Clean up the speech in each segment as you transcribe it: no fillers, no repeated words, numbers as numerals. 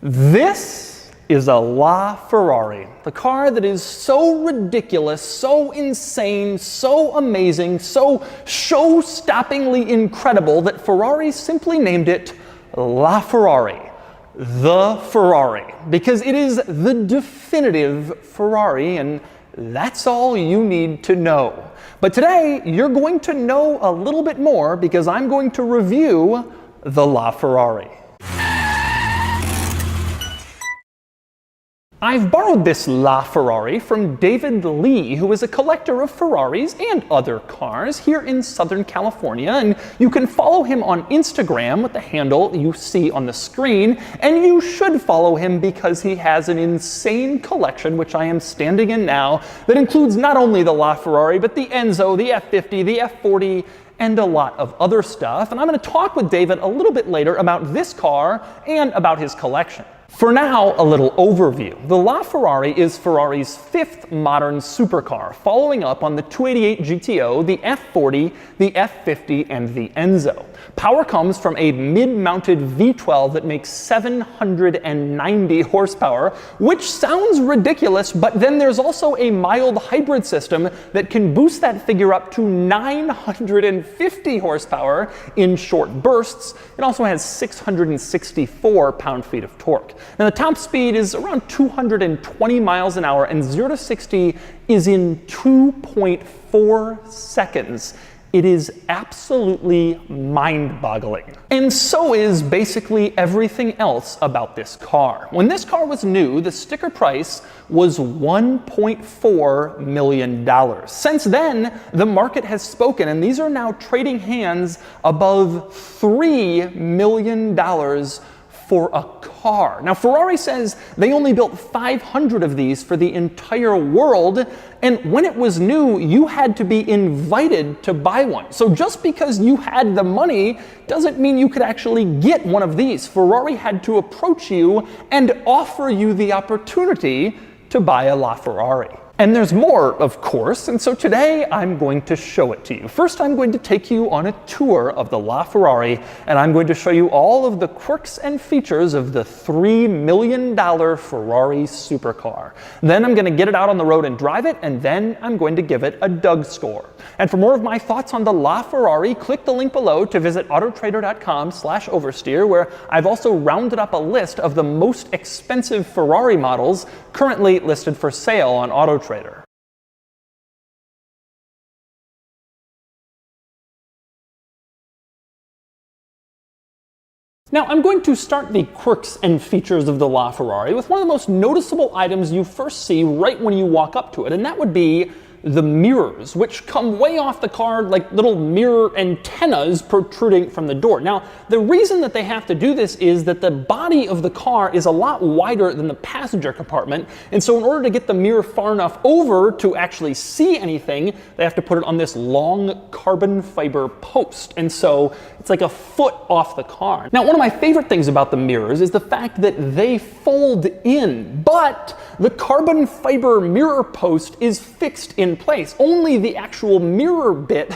This is a LaFerrari, the car that is so ridiculous, so insane, so amazing, so show-stoppingly incredible that Ferrari simply named it LaFerrari, the Ferrari, because it is the definitive Ferrari, and that's all you need to know. But today, you're going to know a little bit more because I'm going to review the LaFerrari. I've borrowed this LaFerrari from David Lee, who is a collector of Ferraris and other cars here in Southern California, and you can follow him on Instagram with the handle you see on the screen, and you should follow him because he has an insane collection, which I am standing in now, that includes not only the LaFerrari, but the Enzo, the F50, the F40, and a lot of other stuff. And I'm going to talk with David a little bit later about this car and about his collection. For now, a little overview. The LaFerrari is Ferrari's fifth modern supercar, following up on the 288 GTO, the F40, the F50, and the Enzo. Power comes from a mid-mounted V12 that makes 790 horsepower, which sounds ridiculous, but then there's also a mild hybrid system that can boost that figure up to 950 horsepower in short bursts. It also has 664 pound-feet of torque. Now the top speed is around 220 miles an hour, and 0 to 60 is in 2.4 seconds. It is absolutely mind-boggling. And so is basically everything else about this car. When this car was new, the sticker price was $1.4 million. Since then, the market has spoken, and these are now trading hands above $3 million for a car. Now, Ferrari says they only built 500 of these for the entire world, and when it was new, you had to be invited to buy one. So just because you had the money doesn't mean you could actually get one of these. Ferrari had to approach you and offer you the opportunity to buy a LaFerrari. And there's more, of course, and so today I'm going to show it to you. First, I'm going to take you on a tour of the LaFerrari, and I'm going to show you all of the quirks and features of the $3 million Ferrari supercar. Then I'm going to get it out on the road and drive it, and then I'm going to give it a Doug score. And for more of my thoughts on the LaFerrari, click the link below to visit autotrader.com/oversteer, where I've also rounded up a list of the most expensive Ferrari models currently listed for sale on AutoTrader. Now, I'm going to start the quirks and features of the LaFerrari with one of the most noticeable items you first see right when you walk up to it, and that would be the mirrors, which come way off the car like little mirror antennas protruding from the door. Now, the reason that they have to do this is that the body of the car is a lot wider than the passenger compartment, and so in order to get the mirror far enough over to actually see anything, they have to put it on this long carbon fiber post, and so it's like a foot off the car. Now, one of my favorite things about the mirrors is the fact that they fold in, but the carbon fiber mirror post is fixed in place. Only the actual mirror bit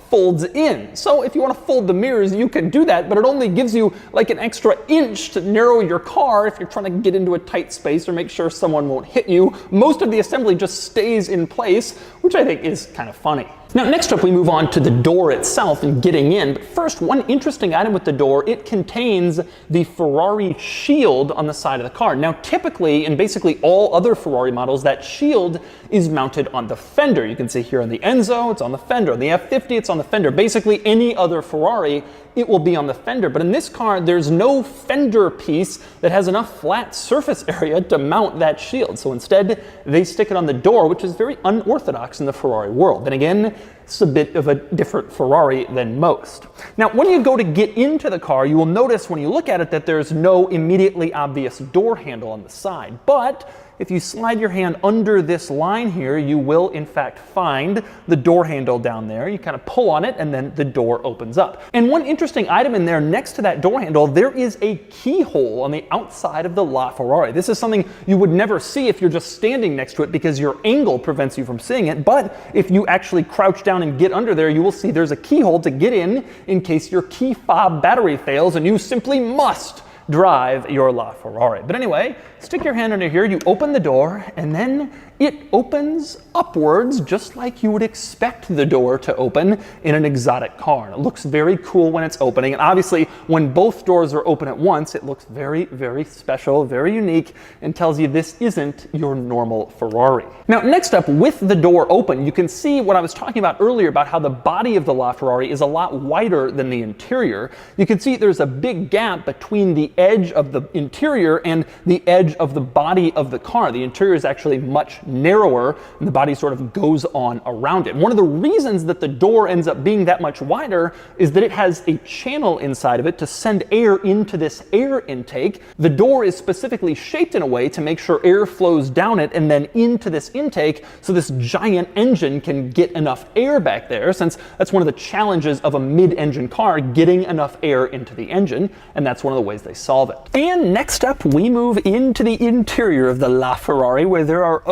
folds in. So if you want to fold the mirrors, you can do that, but it only gives you like an extra inch to narrow your car if you're trying to get into a tight space or make sure someone won't hit you. Most of the assembly just stays in place, which I think is kind of funny. Now, next up, we move on to the door itself and getting in. But first, one interesting item with the door, it contains the Ferrari shield on the side of the car. Now, typically, in basically all other Ferrari models, that shield is mounted on the fender. You can see here on the Enzo, it's on the fender. On the F50, it's on the fender. Basically, any other Ferrari, it will be on the fender. But in this car, there's no fender piece that has enough flat surface area to mount that shield. So instead, they stick it on the door, which is very unorthodox in the Ferrari world. Then again, it's a bit of a different Ferrari than most. Now, when you go to get into the car, you will notice when you look at it that there's no immediately obvious door handle on the side. But if you slide your hand under this line here, you will in fact find the door handle down there. You kind of pull on it and then the door opens up. And one interesting item in there next to that door handle, there is a keyhole on the outside of the LaFerrari. This is something you would never see if you're just standing next to it because your angle prevents you from seeing it. But if you actually crouch down and get under there, you will see there's a keyhole to get in case your key fob battery fails and you simply must drive your LaFerrari. But anyway, stick your hand under here, you open the door, and then it opens upwards just like you would expect the door to open in an exotic car. And it looks very cool when it's opening, and obviously when both doors are open at once, it looks very, very special, very unique, and tells you this isn't your normal Ferrari. Now, next up, with the door open, you can see what I was talking about earlier about how the body of the LaFerrari is a lot wider than the interior. You can see there's a big gap between the edge of the interior and the edge of the body of the car. The interior is actually much narrower, and the body sort of goes on around it. One of the reasons that the door ends up being that much wider is that it has a channel inside of it to send air into this air intake. The door is specifically shaped in a way to make sure air flows down it and then into this intake, so this giant engine can get enough air back there, since that's one of the challenges of a mid-engine car, getting enough air into the engine, and that's one of the ways they solve it. And next up, we move into the interior of the LaFerrari, where there are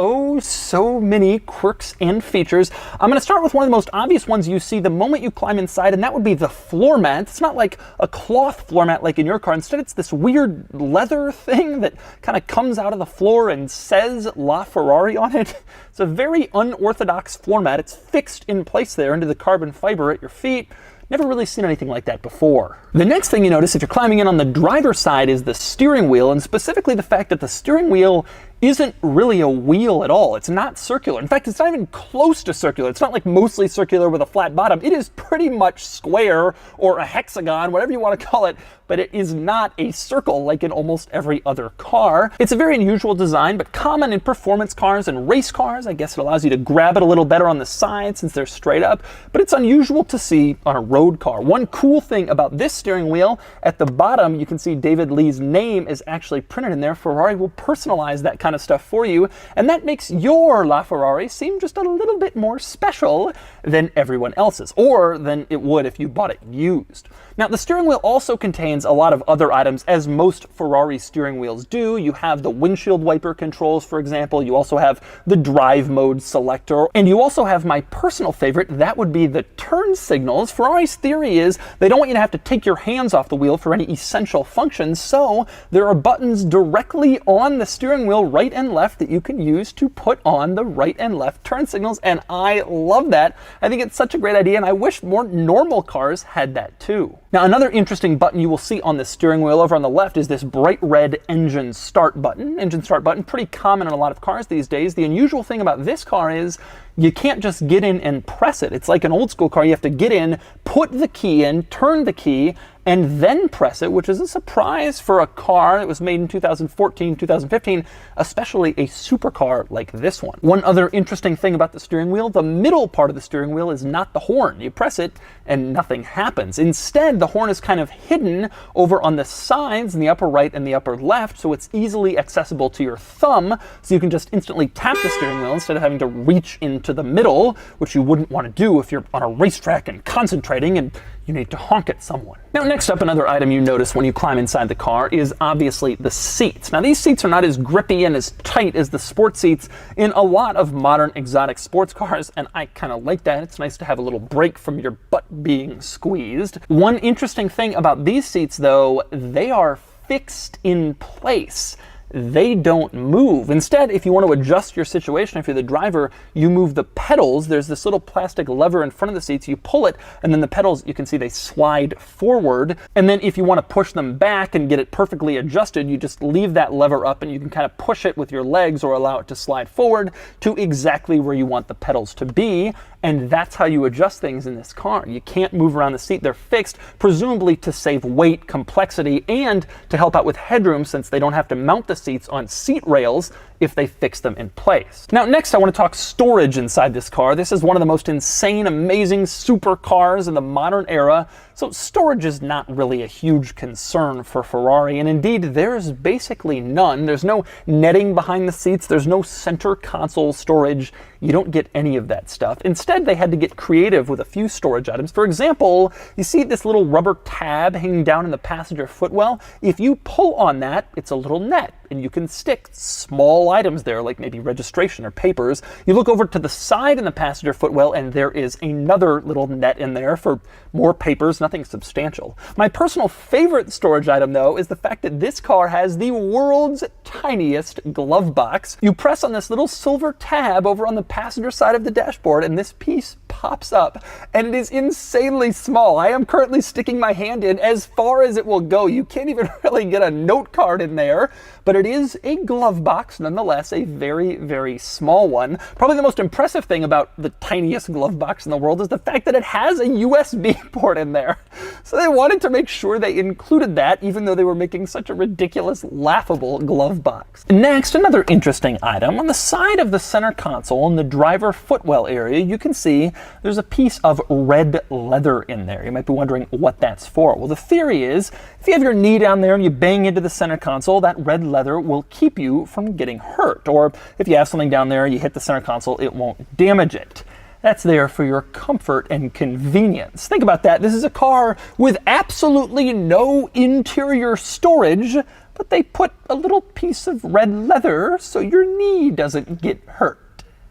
so many quirks and features. I'm going to start with one of the most obvious ones you see the moment you climb inside, and that would be the floor mat. It's not like a cloth floor mat like in your car. Instead, it's this weird leather thing that kind of comes out of the floor and says LaFerrari on it. It's a very unorthodox floor mat. It's fixed in place there into the carbon fiber at your feet. Never really seen anything like that before. The next thing you notice if you're climbing in on the driver's side is the steering wheel, and specifically the fact that the steering wheel isn't really a wheel at all. It's not circular. In fact, it's not even close to circular. It's not like mostly circular with a flat bottom. It is pretty much square or a hexagon, whatever you want to call it, but it is not a circle like in almost every other car. It's a very unusual design, but common in performance cars and race cars. I guess it allows you to grab it a little better on the side since they're straight up, but it's unusual to see on a road car. One cool thing about this steering wheel, at the bottom you can see David Lee's name is actually printed in there. Ferrari will personalize that kind of stuff for you, and that makes your LaFerrari seem just a little bit more special than everyone else's, or than it would if you bought it used. Now, the steering wheel also contains a lot of other items, as most Ferrari steering wheels do. You have the windshield wiper controls, for example. You also have the drive mode selector, and you also have my personal favorite, that would be the turn signals. Ferrari's theory is they don't want you to have to take your hands off the wheel for any essential functions, so there are buttons directly on the steering wheel, right and left, that you can use to put on the right and left turn signals, and I love that. I think it's such a great idea, and I wish more normal cars had that too. Now, another interesting button you will see on the steering wheel over on the left is this bright red engine start button. Engine start button, pretty common in a lot of cars these days. The unusual thing about this car is you can't just get in and press it. It's like an old school car. You have to get in, put the key in, turn the key, and then press it, which is a surprise for a car that was made in 2014, 2015, especially a supercar like this one. One other interesting thing about the steering wheel, the middle part of the steering wheel is not the horn. You press it and nothing happens. Instead, the horn is kind of hidden over on the sides in the upper right and the upper left, so it's easily accessible to your thumb, so you can just instantly tap the steering wheel instead of having to reach into the middle, which you wouldn't want to do if you're on a racetrack and concentrating and you need to honk at someone. Now, next up, another item you notice when you climb inside the car is obviously the seats. Now, these seats are not as grippy and as tight as the sports seats in a lot of modern exotic sports cars, and I kind of like that. It's nice to have a little break from your butt being squeezed. One interesting thing about these seats, though, they are fixed in place. They don't move. Instead, if you want to adjust your situation, if you're the driver, you move the pedals. There's this little plastic lever in front of the seats. You pull it, and then the pedals, you can see they slide forward. And then if you want to push them back and get it perfectly adjusted, you just leave that lever up, and you can kind of push it with your legs or allow it to slide forward to exactly where you want the pedals to be. And that's how you adjust things in this car. You can't move around the seat. They're fixed, presumably to save weight, complexity, and to help out with headroom, since they don't have to mount the seats on seat rails if they fix them in place. Now, next I want to talk storage inside this car. This is one of the most insane, amazing supercars in the modern era, so storage is not really a huge concern for Ferrari, and indeed there's basically none. There's no netting behind the seats. There's no center console storage you don't get any of that stuff. Instead, they had to get creative with a few storage items. For example, you see this little rubber tab hanging down in the passenger footwell? If you pull on that, it's a little net, and you can stick small items there, like maybe registration or papers. You look over to the side in the passenger footwell, and there is another little net in there for more papers, nothing substantial. My personal favorite storage item, though, is the fact that this car has the world's tiniest glove box. You press on this little silver tab over on the passenger side of the dashboard, and this piece pops up, and it is insanely small. I am currently sticking my hand in as far as it will go. You can't even really get a note card in there, but it is a glove box, nonetheless, a very, very small one. Probably the most impressive thing about the tiniest glove box in the world is the fact that it has a USB port in there. So they wanted to make sure they included that, even though they were making such a ridiculous, laughable glove box. Next, another interesting item. On the side of the center console in the driver footwell area, you can see there's a piece of red leather in there. You might be wondering what that's for. Well, the theory is if you have your knee down there and you bang into the center console, that red leather will keep you from getting hurt. Or if you have something down there, you hit the center console, it won't damage it. That's there for your comfort and convenience. Think about that. This is a car with absolutely no interior storage, but they put a little piece of red leather so your knee doesn't get hurt.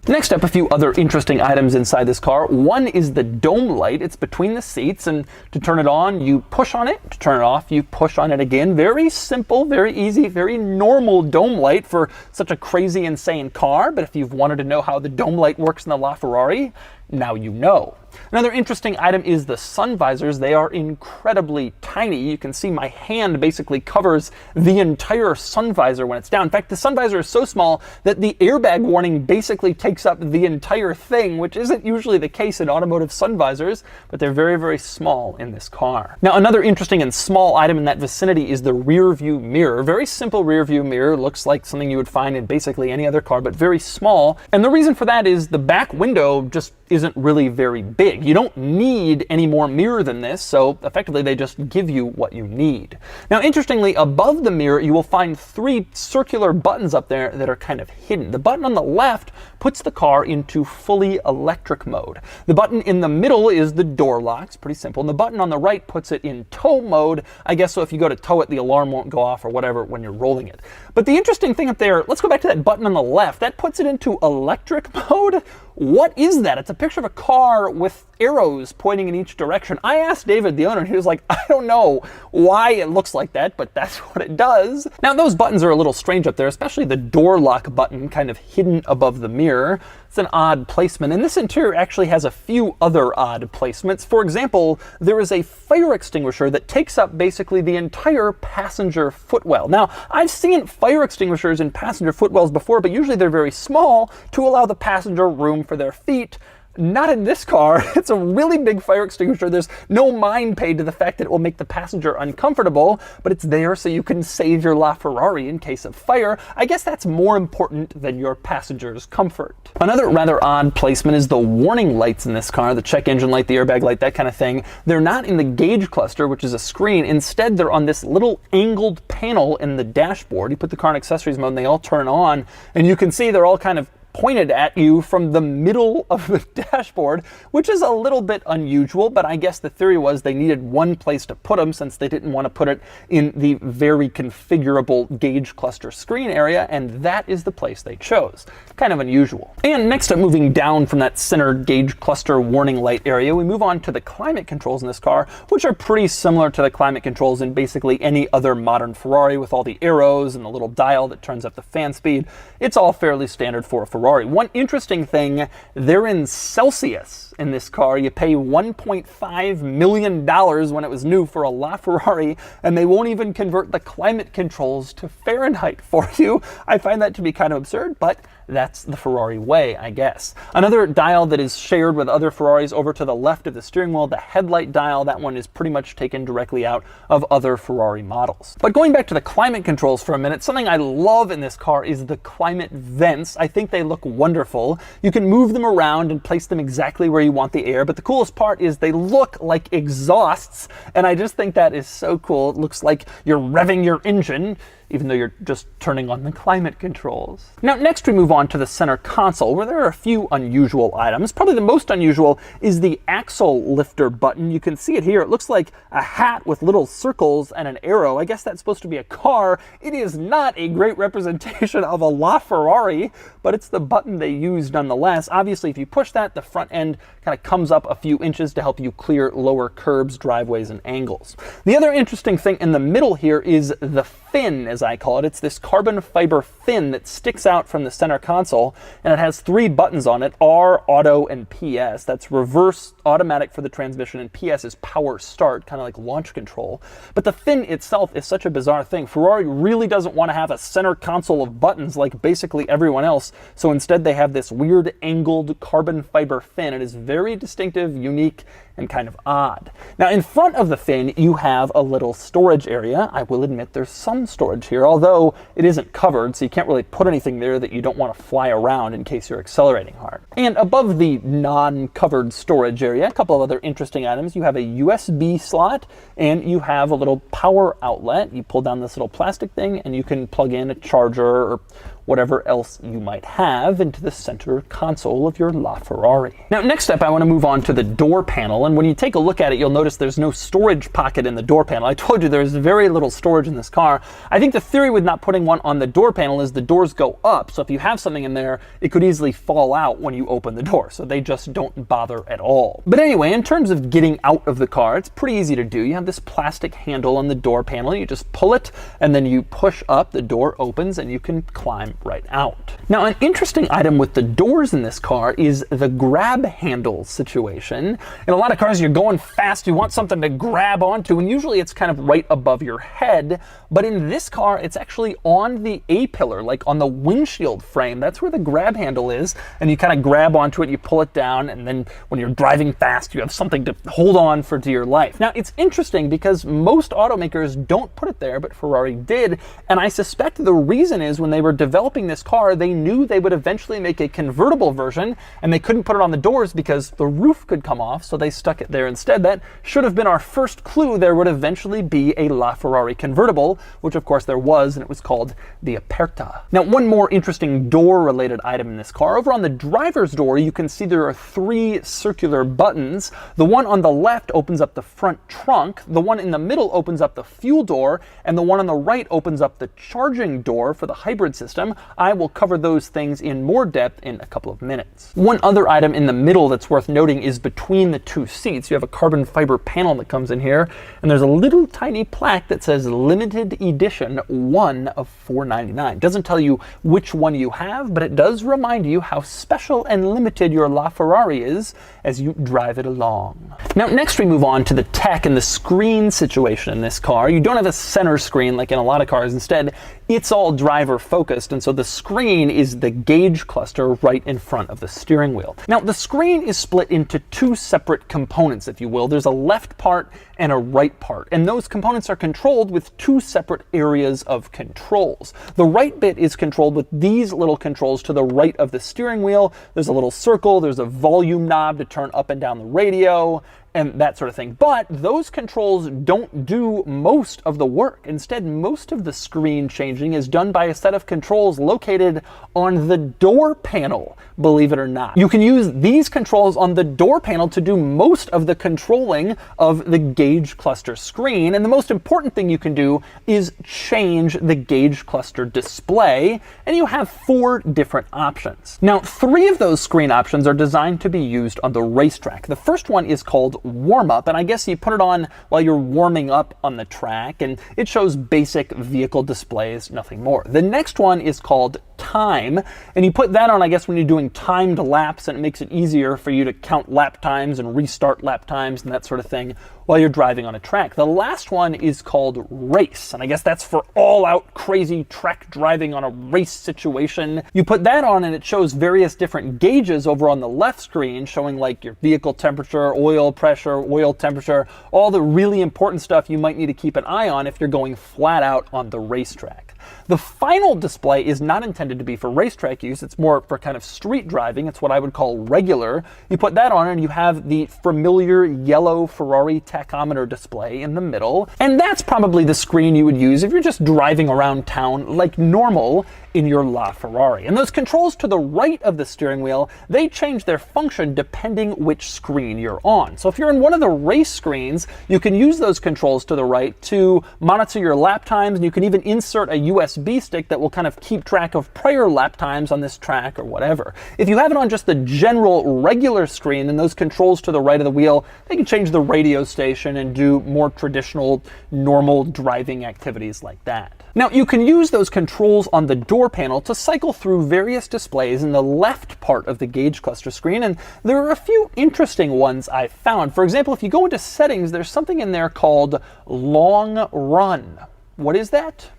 Next up, a few other interesting items inside this car. One is the dome light. It's between the seats, and to turn it on, you push on it. To turn it off, you push on it again. Very simple, very easy, very normal dome light for such a crazy, insane car. But if you've wanted to know how the dome light works in the LaFerrari, now you know. Another interesting item is the sun visors. They are incredibly tiny. You can see my hand basically covers the entire sun visor when it's down. In fact, the sun visor is so small that the airbag warning basically takes up the entire thing, which isn't usually the case in automotive sun visors, but they're very, very small in this car. Now, another interesting and small item in that vicinity is the rear view mirror. Very simple rear view mirror. Looks like something you would find in basically any other car, but very small. And the reason for that is the back window just isn't really very big. You don't need any more mirror than this, so effectively they just give you what you need. Now, interestingly, above the mirror, you will find 3 circular buttons up there that are kind of hidden. The button on the left puts the car into fully electric mode. The button in the middle is the door locks, pretty simple. And the button on the right puts it in tow mode, I guess, so if you go to tow it, the alarm won't go off or whatever when you're rolling it. But the interesting thing up there, let's go back to that button on the left. That puts it into electric mode. What is that? It's a picture of a car with arrows pointing in each direction. I asked David, the owner, and he was like, I don't know why it looks like that, but that's what it does. Now, those buttons are a little strange up there, especially the door lock button kind of hidden above the mirror. It's an odd placement, and this interior actually has a few other odd placements. For example, there is a fire extinguisher that takes up basically the entire passenger footwell. Now, I've seen fire extinguishers in passenger footwells before, but usually they're very small to allow the passenger room for their feet. Not in this car. It's a really big fire extinguisher. There's no mind paid to the fact that it will make the passenger uncomfortable, but it's there so you can save your LaFerrari in case of fire. I guess that's more important than your passenger's comfort. Another rather odd placement is the warning lights in this car, the check engine light, the airbag light, that kind of thing. They're not in the gauge cluster, which is a screen. Instead, they're on this little angled panel in the dashboard. You put the car in accessories mode and they all turn on, and you can see they're all kind of pointed at you from the middle of the dashboard, which is a little bit unusual, but I guess the theory was they needed one place to put them since they didn't want to put it in the very configurable gauge cluster screen area, and that is the place they chose. Kind of unusual. And next up, moving down from that center gauge cluster warning light area, we move on to the climate controls in this car, which are pretty similar to the climate controls in basically any other modern Ferrari with all the arrows and the little dial that turns up the fan speed. It's all fairly standard for a Ferrari. One interesting thing, they're in Celsius in this car. You pay $1.5 million when it was new for a LaFerrari, and they won't even convert the climate controls to Fahrenheit for you. I find that to be kind of absurd, but that's the Ferrari way, I guess. Another dial that is shared with other Ferraris over to the left of the steering wheel, the headlight dial, that one is pretty much taken directly out of other Ferrari models. But going back to the climate controls for a minute, something I love in this car is the climate vents. I think they look wonderful. You can move them around and place them exactly where you want the air, but the coolest part is they look like exhausts, and I just think that is so cool. It looks like you're revving your engine. even though you're just turning on the climate controls. Now, next we move on to the center console, where there are a few unusual items. Probably the most unusual is the axle lifter button. You can see it here. It looks like a hat with little circles and an arrow. I guess that's supposed to be a car. It is not a great representation of a LaFerrari, but it's the button they use nonetheless. Obviously, if you push that, the front end kind of comes up a few inches to help you clear lower curbs, driveways, and angles. The other interesting thing in the middle here is the fin, as I call it. It's this carbon fiber fin that sticks out from the center console, and it has 3 buttons on it: R, auto, and PS. That's reverse, automatic for the transmission, and PS is power start, kind of like launch control. But the fin itself is such a bizarre thing. Ferrari really doesn't want to have a center console of buttons like basically everyone else, so instead they have this weird angled carbon fiber fin. It is very distinctive, unique, and kind of odd. Now, in front of the fin, you have a little storage area. I will admit there's some storage here, although it isn't covered, so you can't really put anything there that you don't want to fly around in case you're accelerating hard. And above the non-covered storage area, a couple of other interesting items. You have a USB slot, and you have a little power outlet. You pull down this little plastic thing, and you can plug in a charger or whatever else you might have into the center console of your LaFerrari. Now, next up, I want to move on to the door panel, and when you take a look at it, you'll notice there's no storage pocket in the door panel. I told you there's very little storage in this car. I think the theory with not putting one on the door panel is the doors go up, so if you have something in there, it could easily fall out when you open the door, so they just don't bother at all. But anyway, in terms of getting out of the car, it's pretty easy to do. You have this plastic handle on the door panel, you just pull it, and then you push up, the door opens, and you can climb right out. Now, an interesting item with the doors in this car is the grab handle situation. In a lot of cars, you're going fast, you want something to grab onto, and usually it's kind of right above your head. But in this car, it's actually on the A-pillar, like on the windshield frame. That's where the grab handle is, and you kind of grab onto it, you pull it down, and then when you're driving fast, you have something to hold on for dear life. Now, it's interesting because most automakers don't put it there, but Ferrari did, and I suspect the reason is when they were developing this car, they knew they would eventually make a convertible version, and they couldn't put it on the doors because the roof could come off, so they stuck it there instead. That should have been our first clue. There would eventually be a LaFerrari convertible, which of course there was, and it was called the Aperta. Now, one more interesting door-related item in this car. Over on the driver's door, you can see there are 3 circular buttons. The one on the left opens up the front trunk, the one in the middle opens up the fuel door, and the one on the right opens up the charging door for the hybrid system. I will cover those things in more depth in a couple of minutes. One other item in the middle that's worth noting is between the 2 seats. You have a carbon fiber panel that comes in here, and there's a little tiny plaque that says limited edition 1 of 499. Doesn't tell you which one you have, but it does remind you how special and limited your LaFerrari is as you drive it along. Now, next we move on to the tech and the screen situation in this car. You don't have a center screen like in a lot of cars. Instead, it's all driver focused, and so the screen is the gauge cluster right in front of the steering wheel. Now, the screen is split into 2 separate components, if you will. There's a left part and a right part, and those components are controlled with 2 separate areas of controls. The right bit is controlled with these little controls to the right of the steering wheel. There's a little circle, there's a volume knob to turn up and down the radio, and that sort of thing. But those controls don't do most of the work. Instead, most of the screen changing is done by a set of controls located on the door panel, believe it or not. You can use these controls on the door panel to do most of the controlling of the gauge cluster screen, and the most important thing you can do is change the gauge cluster display, and you have 4 different options. Now, 3 of those screen options are designed to be used on the racetrack. The first one is called warm up, and I guess you put it on while you're warming up on the track, and it shows basic vehicle displays, nothing more. The next one is called time, and you put that on, I guess, when you're doing timed laps, and it makes it easier for you to count lap times and restart lap times and that sort of thing while you're driving on a track. The last one is called race, and I guess that's for all-out crazy track driving on a race situation. You put that on and it shows various different gauges over on the left screen, showing like your vehicle temperature, oil pressure, oil temperature, all the really important stuff you might need to keep an eye on if you're going flat out on the racetrack. The final display is not intended to be for racetrack use. It's more for kind of street driving. It's what I would call regular. You put that on and you have the familiar yellow Ferrari tag tachometer display in the middle, and that's probably the screen you would use if you're just driving around town like normal in your LaFerrari. And those controls to the right of the steering wheel, they change their function depending which screen you're on. So if you're in one of the race screens, you can use those controls to the right to monitor your lap times, and you can even insert a USB stick that will kind of keep track of prior lap times on this track or whatever. If you have it on just the general regular screen, then those controls to the right of the wheel, they can change the radio station and do more traditional, normal driving activities like that. Now, you can use those controls on the door panel to cycle through various displays in the left part of the gauge cluster screen, and there are a few interesting ones I've found. For example, if you go into settings, there's something in there called long run. What is that?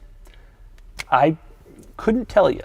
I couldn't tell you.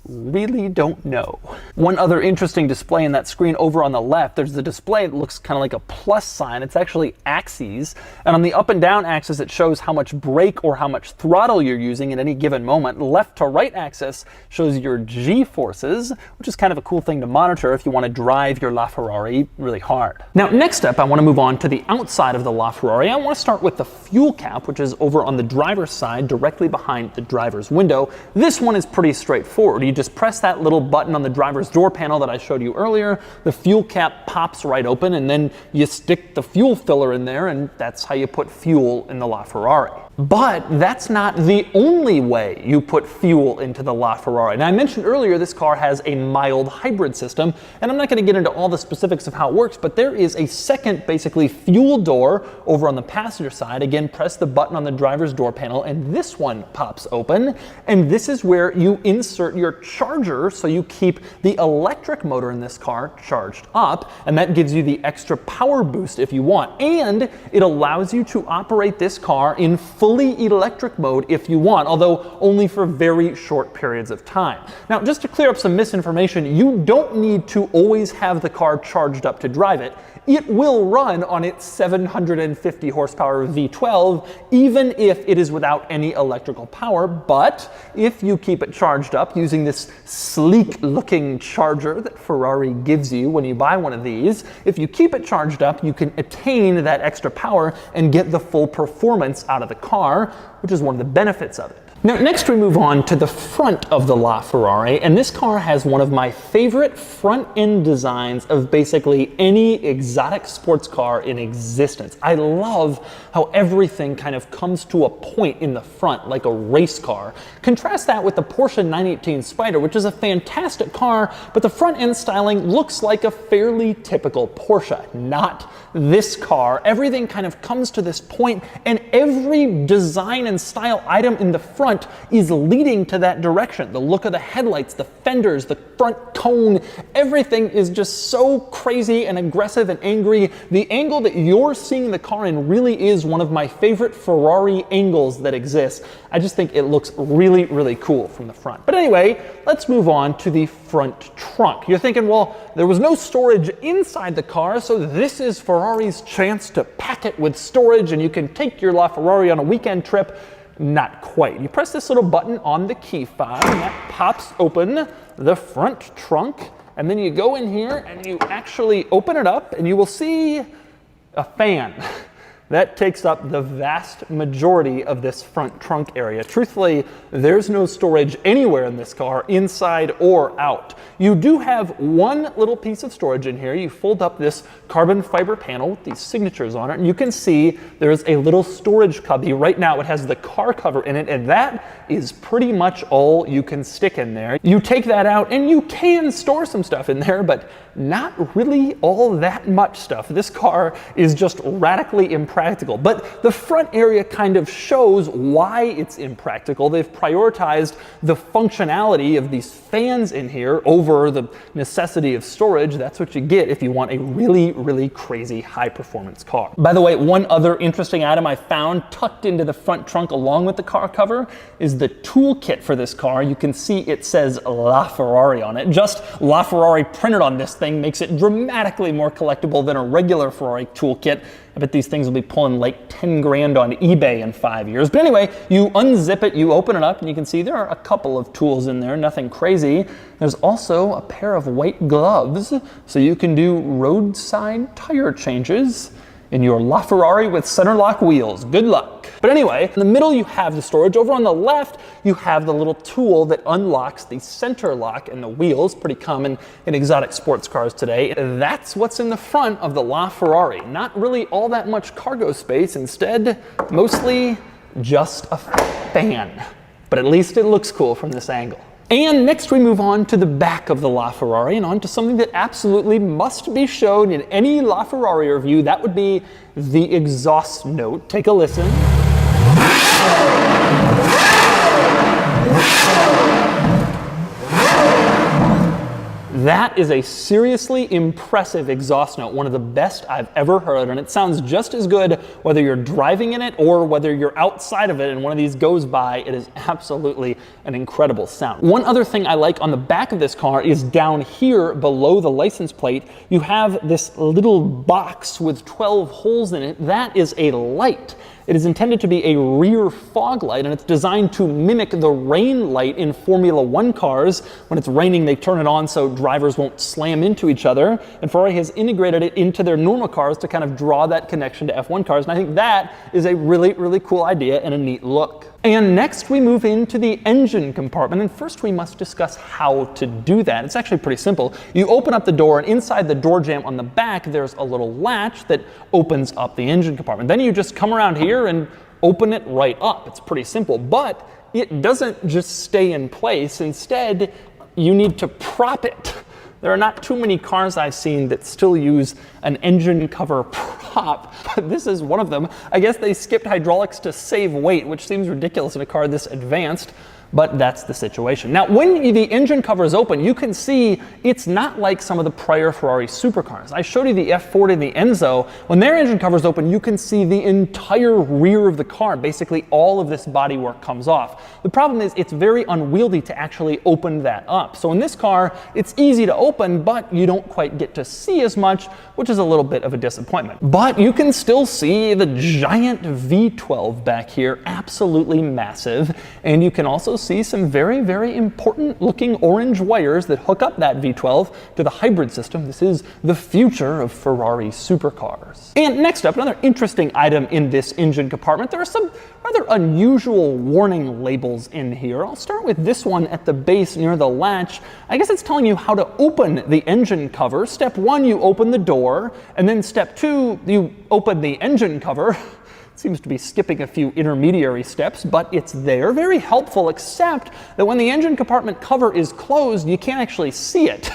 Really don't know. One other interesting display in that screen over on the left, there's the display that looks kind of like a plus sign. It's actually axes, and on the up and down axis it shows how much brake or how much throttle you're using at any given moment. Left to right axis shows your G-forces, which is kind of a cool thing to monitor if you want to drive your LaFerrari really hard. Now, next up, I want to move on to the outside of the LaFerrari. I want to start with the fuel cap, which is over on the driver's side directly behind the driver's window. This one is pretty straightforward. You just press that little button on the driver's door panel that I showed you earlier, the fuel cap pops right open, and then you stick the fuel filler in there, and that's how you put fuel in the LaFerrari. But that's not the only way you put fuel into the LaFerrari. Now, I mentioned earlier this car has a mild hybrid system, and I'm not going to get into all the specifics of how it works, but there is a second, basically, fuel door over on the passenger side. Again, press the button on the driver's door panel, and this one pops open, and this is where you insert your charger so you keep the electric motor in this car charged up, and that gives you the extra power boost if you want. And it allows you to operate this car in fully electric mode if you want, although only for very short periods of time. Now, just to clear up some misinformation, you don't need to always have the car charged up to drive it. It will run on its 750 horsepower V12, even if it is without any electrical power. But if you keep it charged up using this sleek looking charger that Ferrari gives you when you buy one of these, if you keep it charged up, you can attain that extra power and get the full performance out of the car, which is one of the benefits of it. Now, next we move on to the front of the LaFerrari, and this car has one of my favorite front-end designs of basically any exotic sports car in existence. I love how everything kind of comes to a point in the front, like a race car. Contrast that with the Porsche 918 Spyder, which is a fantastic car, but the front-end styling looks like a fairly typical Porsche, not this car. Everything kind of comes to this point, and every design and style item in the front is leading to that direction. The look of the headlights, the fenders, the front cone, everything is just so crazy and aggressive and angry. The angle that you're seeing the car in really is one of my favorite Ferrari angles that exists. I just think it looks really, really cool from the front. But anyway, let's move on to the front trunk. You're thinking, well, there was no storage inside the car, so this is Ferrari's chance to pack it with storage and you can take your LaFerrari on a weekend trip. Not quite. You press this little button on the key fob and that pops open the front trunk, and then you go in here and you actually open it up and you will see a fan. That takes up the vast majority of this front trunk area. Truthfully, there's no storage anywhere in this car, inside or out. You do have one little piece of storage in here. You fold up this carbon fiber panel with these signatures on it, and you can see there's a little storage cubby. Right now it has the car cover in it, and that is pretty much all you can stick in there. You take that out and you can store some stuff in there, but not really all that much stuff. This car is just radically impractical, but the front area kind of shows why it's impractical. They've prioritized the functionality of these fans in here over the necessity of storage. That's what you get if you want a really, really crazy high performance car. By the way, one other interesting item I found tucked into the front trunk along with the car cover is the toolkit for this car. You can see it says LaFerrari on it. Just LaFerrari printed on this thing makes it dramatically more collectible than a regular Ferrari toolkit. I bet these things will be pulling like 10 grand on eBay in 5 years. But anyway, you unzip it, you open it up, and you can see there are a couple of tools in there, nothing crazy. There's also a pair of white gloves, so you can do roadside tire changes in your LaFerrari with center lock wheels. Good luck. But anyway, in the middle you have the storage. Over on the left, you have the little tool that unlocks the center lock and the wheels, pretty common in exotic sports cars today. That's what's in the front of the LaFerrari. Not really all that much cargo space, instead, mostly just a fan. But at least it looks cool from this angle. And next we move on to the back of the LaFerrari and on to something that absolutely must be shown in any LaFerrari review. That would be the exhaust note. Take a listen. That is a seriously impressive exhaust note, one of the best I've ever heard, and it sounds just as good whether you're driving in it or whether you're outside of it and one of these goes by. It is absolutely an incredible sound. One other thing I like on the back of this car is down here below the license plate, you have this little box with 12 holes in it. That is a light. It is intended to be a rear fog light, and it's designed to mimic the rain light in Formula One cars. When it's raining, they turn it on so drivers won't slam into each other. And Ferrari has integrated it into their normal cars to kind of draw that connection to F1 cars. And I think that is a really, really cool idea and a neat look. And next we move into the engine compartment, and first we must discuss how to do that. It's actually pretty simple. You open up the door, and inside the door jamb on the back there's a little latch that opens up the engine compartment. Then you just come around here and open it right up. It's pretty simple, but it doesn't just stay in place. Instead, you need to prop it. There are not too many cars I've seen that still use an engine cover prop, but this is one of them. I guess they skipped hydraulics to save weight, which seems ridiculous in a car this advanced, but that's the situation. Now, when the engine cover is open, you can see it's not like some of the prior Ferrari supercars. I showed you the F40 and the Enzo. When their engine cover is open, you can see the entire rear of the car. Basically, all of this bodywork comes off. The problem is it's very unwieldy to actually open that up. So in this car, it's easy to open, but you don't quite get to see as much, which is a little bit of a disappointment. But you can still see the giant V12 back here, absolutely massive. And you can also see some very, very important looking orange wires that hook up that V12 to the hybrid system. This is the future of Ferrari supercars. And next up, another interesting item in this engine compartment. There are some rather unusual warning labels in here. I'll start with this one at the base near the latch. I guess it's telling you how to open the engine cover. Step 1, you open the door, and then step 2, you open the engine cover. Seems to be skipping a few intermediary steps, but it's there. Very helpful, except that when the engine compartment cover is closed, you can't actually see it.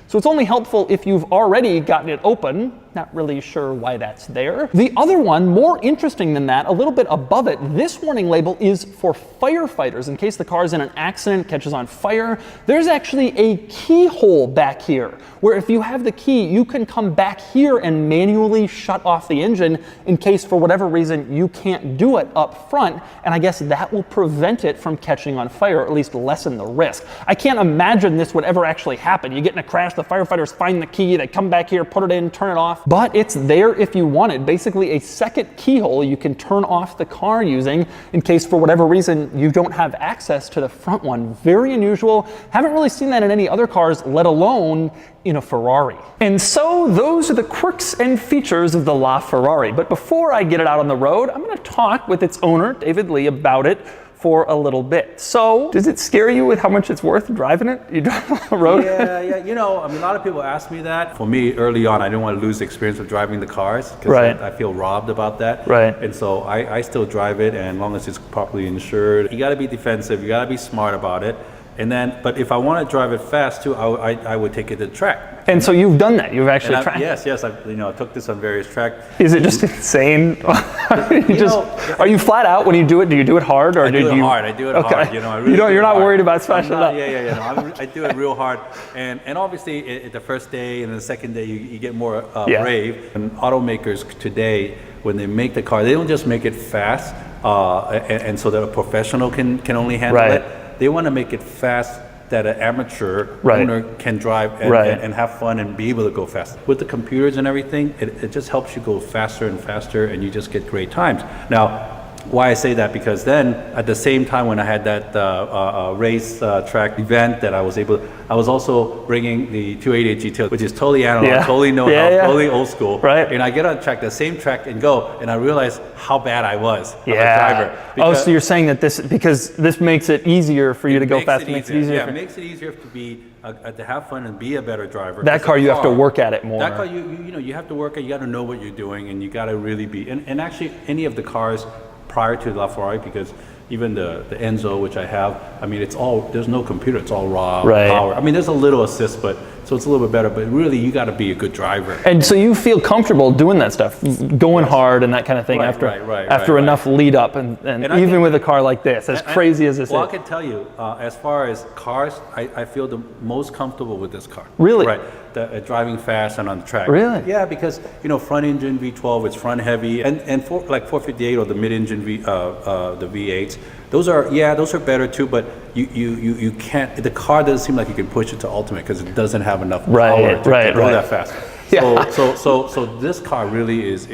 So it's only helpful if you've already gotten it open. Not really sure why that's there. The other one, more interesting than that, a little bit above it, this warning label is for firefighters. In case the car is in an accident, catches on fire, there's actually a keyhole back here, where if you have the key, you can come back here and manually shut off the engine in case for whatever reason you can't do it up front, and I guess that will prevent it from catching on fire, or at least lessen the risk. I can't imagine this would ever actually happen. You get in a crash, the firefighters find the key, they come back here, put it in, turn it off, but it's there if you want it. Basically a second keyhole you can turn off the car using in case for whatever reason you don't have access to the front one. Very unusual. Haven't really seen that in any other cars, let alone in a Ferrari. And so those are the quirks and features of the LaFerrari. But before I get it out on the road, I'm going to talk with its owner, David Lee, about it for a little bit. So, does it scare you with how much it's worth driving it? You drive on the road? Yeah. You know, I mean, a lot of people ask me that. For me, early on, I didn't want to lose the experience of driving the cars because I feel robbed about that. Right. And so I still drive it, and as long as it's properly insured, you got to be defensive. You got to be smart about it. And then, but if I want to drive it fast too, I would take it to the track. And so you've done that. You've actually tried. Yes. I took this on various tracks. Is it just insane? Are you flat out when you do it? Do you do it hard, or I do it hard? I do it hard. You know, I really you're not worried about smashing it up. No, I do it real hard. And obviously, the first day and the second day, you get more brave. And automakers today, when they make the car, they don't just make it fast, and so that a professional can only handle it. They want to make it fast that an amateur owner can drive and have fun and be able to go fast. With the computers and everything, it just helps you go faster and faster, and you just get great times. Now, Why I say that, because then at the same time when I had that race track event that I was also bringing the 288 GTO, which is totally analog, totally know-how, totally old school. Right. And I get on track, the same track and go, and I realize how bad I was as a driver. So you're saying that this makes it easier for you to go fast. It makes it easier. Yeah, it makes it easier to be to have fun and be a better driver. That car, you have to work at it more. That car, you have to work at. You got to know what you're doing, and you got to really be. And actually, any of the cars prior to LaFerrari, because even the Enzo, which I have, I mean, there's no computer, it's all raw power. I mean, there's a little assist, so it's a little bit better, but really you got to be a good driver. And so you feel comfortable doing that stuff, going hard and that kind of thing after enough lead up, and even with a car like this, as crazy as this is. Well, I can tell you, as far as cars, I feel the most comfortable with this car. Really? Right. Driving fast and on the track. Really? Yeah, because front engine V12, it's front heavy, and for like 458 or the mid engine the V8s, those are better too. But you can't. The car doesn't seem like you can push it to ultimate because it doesn't have enough power to go that fast. So this car really is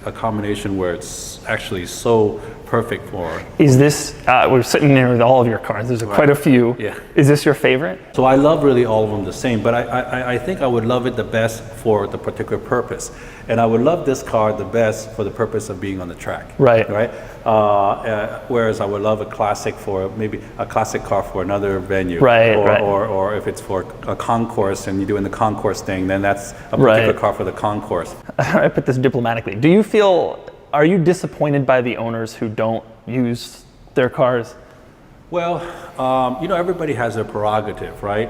a combination where it's actually so perfect for. Is this, we're sitting here with all of your cars, there's quite a few. Yeah. Is this your favorite? So I love really all of them the same, but I think I would love it the best for the particular purpose. And I would love this car the best for the purpose of being on the track. Right. Whereas I would love a classic car for another venue. Or if it's for a concourse and you're doing the concourse thing, then that's a particular car for the concourse. I put this diplomatically. Are you disappointed by the owners who don't use their cars? Well, everybody has their prerogative, right?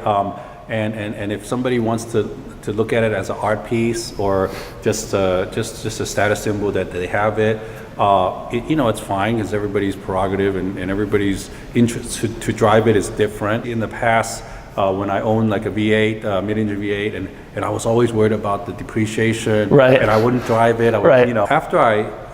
And if somebody wants to look at it as an art piece or just a status symbol that they have it's fine, because everybody's prerogative and everybody's interest to drive it is different. In the past, when I owned like a V8, mid-engine V8, and I was always worried about the depreciation, and I wouldn't drive it. After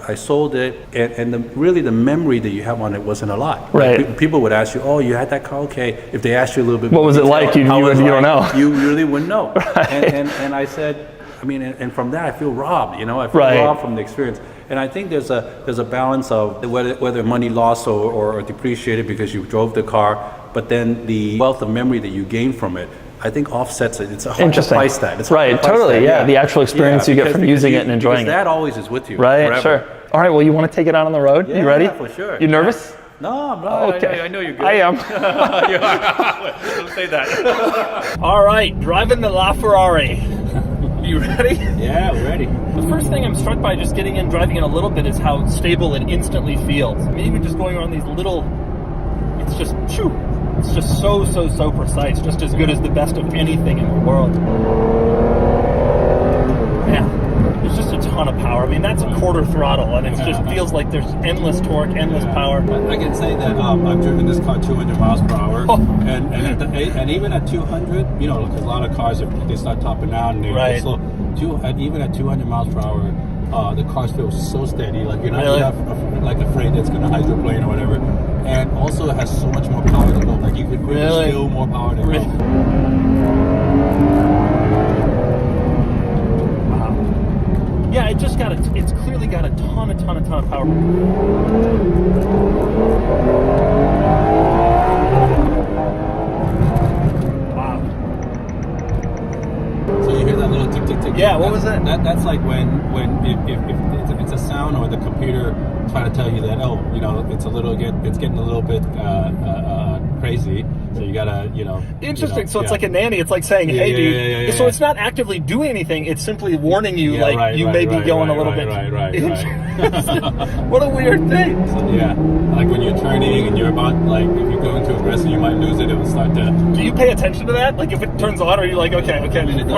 I sold it, and the memory that you have on it wasn't a lot. Like, people would ask you, "Oh, you had that car? Okay." If they asked you a little bit, what was it like? You don't know. You really wouldn't know. And I said, and from that I feel robbed. I feel robbed from the experience. And I think there's a balance of whether money lost or depreciated because you drove the car, but then the wealth of memory that you gain from it, I think offsets it. It's hard to price that. It's totally. Yeah, the actual experience you get from using it and enjoying it. That always is with you. Forever. Sure. All right. Well, you want to take it out on the road? You ready? Yeah, for sure. You nervous? No, I'm not. Okay. I know you're good. I am. You are. Don't say that. All right, driving the LaFerrari. You ready? Yeah, we're ready. The first thing I'm struck by just getting in, driving it a little bit, is how stable it instantly feels. I mean, even just going around these little, it's just so precise, just as good as the best of anything in the world. Man, there's just a ton of power. I mean, that's a quarter throttle, and it just feels like there's endless torque, endless power. I can say that I've driven this car 200 miles per hour, and even at 200, because a lot of cars, they start topping out, and they're slow. Even at 200 miles per hour, the cars feel so steady, like you're not afraid that's going to hydroplane or whatever. And also it has so much more power to go. Like you could feel more power to go. Wow. Yeah, it's clearly got a ton of power. Wow. So you hear that little tick tick tick? Yeah, what was that? That's like if it's a sound or the computer trying to tell you that it's getting a little bit crazy, so you gotta interesting. So it's like a nanny. It's like saying, hey dude. So it's not actively doing anything, it's simply warning you you may be going a little bit. What a weird thing. So, like when you're turning and you're about, like, if you're going too aggressive, you might lose it. It will start to. Do you pay attention to that? Like if it turns on, are you like, okay? I mean,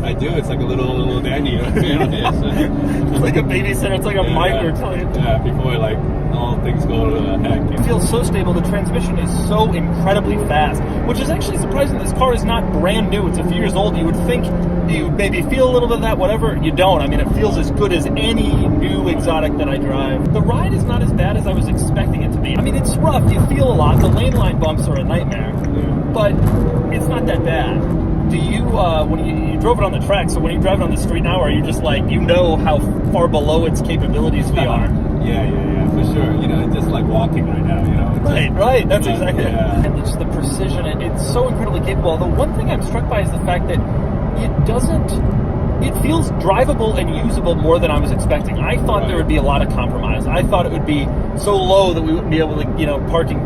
I do. It's like a little nanny. It's like a babysitter. It's like a minder telling you. Yeah, before like all things go to heck. It feels so stable. The transmission is so incredibly fast, which is actually surprising. This car is not brand new. It's a few years old. You would think you maybe feel a little bit of that, whatever. You don't. I mean, it feels as good as any new exotic that I drive. The ride is not as bad as I was expecting it to be. I mean, it's rough. You feel a lot. The lane line bumps are a nightmare, but it's not that bad. Do you, when you drove it on the track, so when you drive it on the street now, are you just like, how far below its capabilities we are? Yeah. for sure. You know, it's just like walking right now, you know. Right. That's exactly it. Yeah. And just the precision, it's so incredibly capable. The one thing I'm struck by is the fact that it feels drivable and usable more than I was expecting. I thought there would be a lot of compromise. I thought it would be so low that we wouldn't be able to, parking,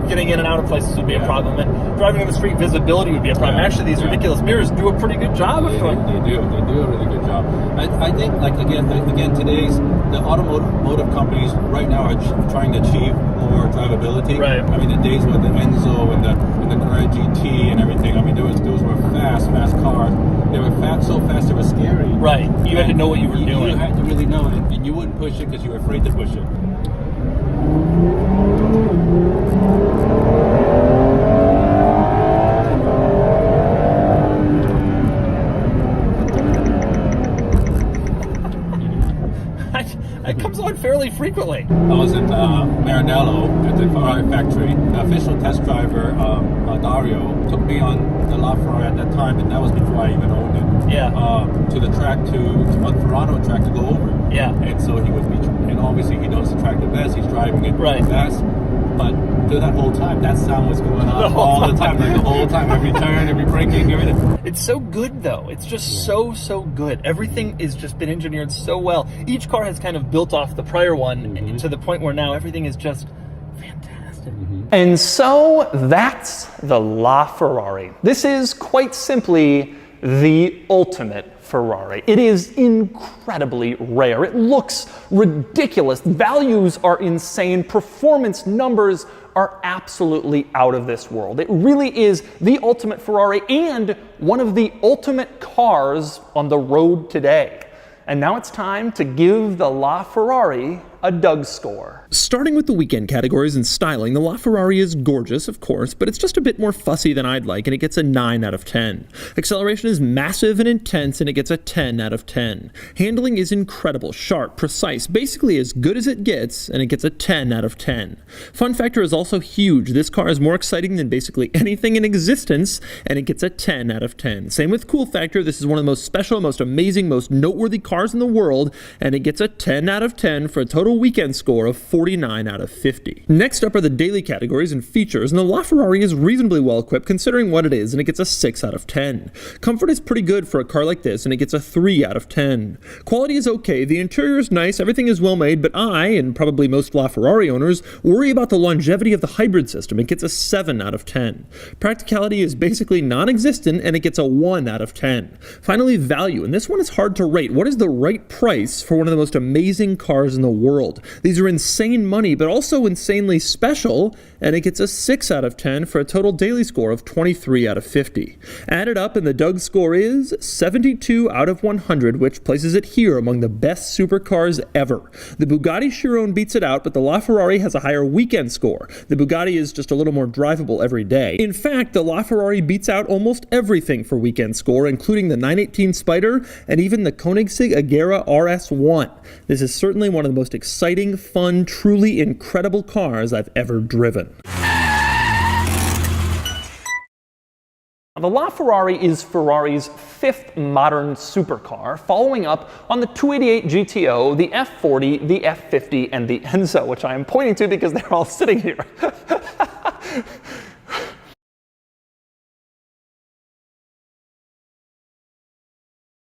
getting in and out of places would be a problem, and driving on the street visibility would be a problem. Actually, these ridiculous mirrors do a pretty good job of doing. They do a really good job. I think, like again, today's the automotive companies right now are trying to achieve more drivability. Right. I mean, the days with the Enzo and the Carrera GT and everything. I mean, those were fast cars. They were so fast they were scary. Right. You had to know what you were doing. You had to really know it, and you wouldn't push it because you were afraid to push it. It comes on fairly frequently. I was in Maranello at the Ferrari factory. The official test driver, Dario, took me on the LaFerrari at that time, and that was before I even owned it. Yeah. To the track, to Toronto track to go over. Yeah. And so he would be, and obviously he knows the track the best. He's driving it fast. But through that whole time, that sound was going on all the time. Like the whole time, every turn, every braking, everything. It's so good, though. It's just so good. Everything has just been engineered so well. Each car has kind of built off the prior one to the point where now everything is just fantastic. And so that's the LaFerrari. This is quite simply the ultimate Ferrari. It is incredibly rare. It looks ridiculous. Values are insane. Performance numbers are absolutely out of this world. It really is the ultimate Ferrari and one of the ultimate cars on the road today. And now it's time to give the LaFerrari a Doug score. Starting with the weekend categories and styling, the LaFerrari is gorgeous, of course, but it's just a bit more fussy than I'd like, and it gets a 9 out of 10. Acceleration is massive and intense, and it gets a 10 out of 10. Handling is incredible, sharp, precise, basically as good as it gets, and it gets a 10 out of 10. Fun factor is also huge. This car is more exciting than basically anything in existence, and it gets a 10 out of 10. Same with cool factor. This is one of the most special, most amazing, most noteworthy cars in the world, and it gets a 10 out of 10 for a total weekend score of 49 out of 50. Next up are the daily categories and features, and the LaFerrari is reasonably well equipped considering what it is, and it gets a 6 out of 10. Comfort is pretty good for a car like this, and it gets a 3 out of 10. Quality is okay, the interior is nice, everything is well made, but I, and probably most LaFerrari owners, worry about the longevity of the hybrid system. It gets a 7 out of 10. Practicality is basically non-existent, and it gets a 1 out of 10. Finally, value, and this one is hard to rate. What is the right price for one of the most amazing cars in the world? These are insane money, but also insanely special, and it gets a 6 out of 10 for a total daily score of 23 out of 50. Added up, and the Doug score is 72 out of 100, which places it here among the best supercars ever. The Bugatti Chiron beats it out, but the LaFerrari has a higher weekend score. The Bugatti is just a little more drivable every day. In fact, the LaFerrari beats out almost everything for weekend score, including the 918 Spider and even the Koenigsegg Agera RS1. This is certainly one of the most exciting, fun, truly incredible cars I've ever driven. The LaFerrari is Ferrari's fifth modern supercar, following up on the 288 GTO, the F40, the F50, and the Enzo, which I am pointing to because they're all sitting here.